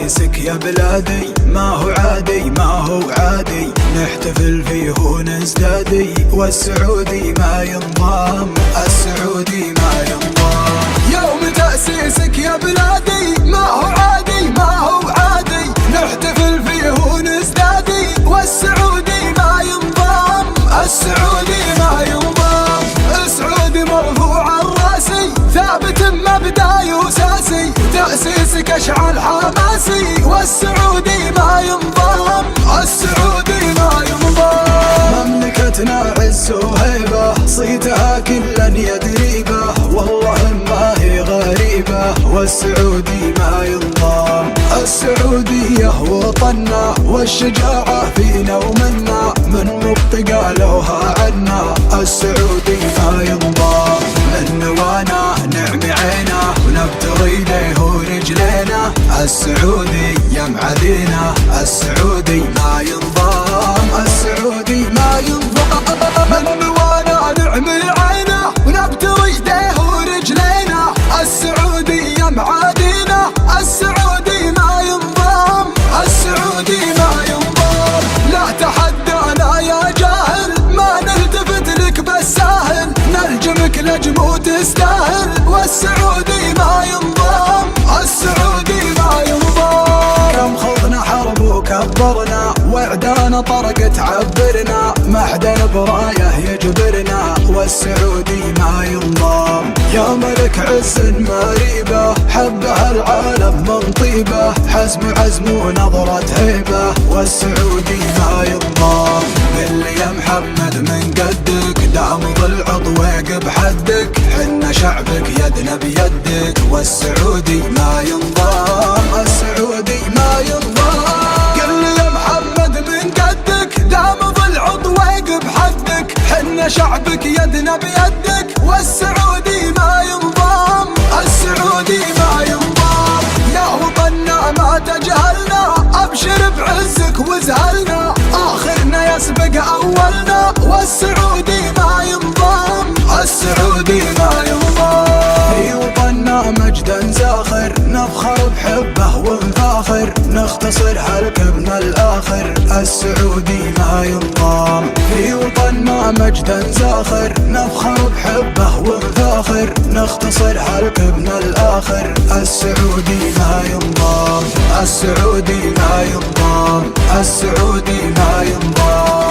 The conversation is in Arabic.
تأسيسك يا بلادي ما هو عادي ما هو عادي، نحتفل فيه ونزدادي، والسعودي ما ينضام، السعودي ما ينضام. يوم تأسيسك يا بلادي ما هو عادي ما هو عادي، نحتفل فيه ونزدادي، والسعودي ما ينضام، السعودي ما ينضام. السعودي مرفوع الراسي ثابت مبدأ وساسي، تأسيسك أشعل حماسي، والسعودي ما ينضام، السعودي ما ينضام. مملكتنا عز وهيبة صيتها كلا يدريبه، والله ما هي غريبة، والسعودي ما ينضام. السعودية وطننا والشجاعة فينا ومنا، من نطق قالوها عنا، السعودي ما ينضام. من نوانا نعمي عينا ونبتغي ليه ورجلينا، السعودي يا معدينا، السعودي ما ينضام، السعودي ما ينضام. من نوانا نعمي عينا ونبتغي ليه ورجلينا، السعودي يا معادينا، السعودي ما ينضام، السعودي ما ينضام. لا تحدانا يا جاهل ما نلتفت لك بالساهل، نلجمك لجم وتستاهل، والسعودي ما ينضام، السعودي ما ينضام. كم خضنا حرب وكبرنا، وعدانا طرق تعبرنا، ما حدا برايه يجبرنا، والسعودي ما ينضام. يا ملك عز مريبة حبها العالم من طيبه، حزم عزم ونظرة هيبة، والسعودي ما ينضام. قل يا محمد من قدك دام ظل عضوك بحدك، حنا شعبك يدنا بيدك، والسعودي ما ينضام، السعودي ما ينضام. قل يا محمد من قدك دام ظل عضوك بحدك، حنا شعبك يدنا بيدك، والسعودي ما ينضام، السعودي ما ينضام. يا وطننا ما تجهلنا، ابشر بعزك وزهلنا، اخرنا يسبق اولنا، والسعودي ما ينضام، السعودي ما ينضام. في وطننا مجدا زاخر نفخر بحبه ونفاخر، نختصر هالكبنا الاخر، السعودي ما ينضام. في وطننا مجدا زاخر نفخر بحبه ونفاخر، نختصر هالكبنا الاخر، السعودي ما ينضام، السعودي ما ينضام، السعودي ما ينضام.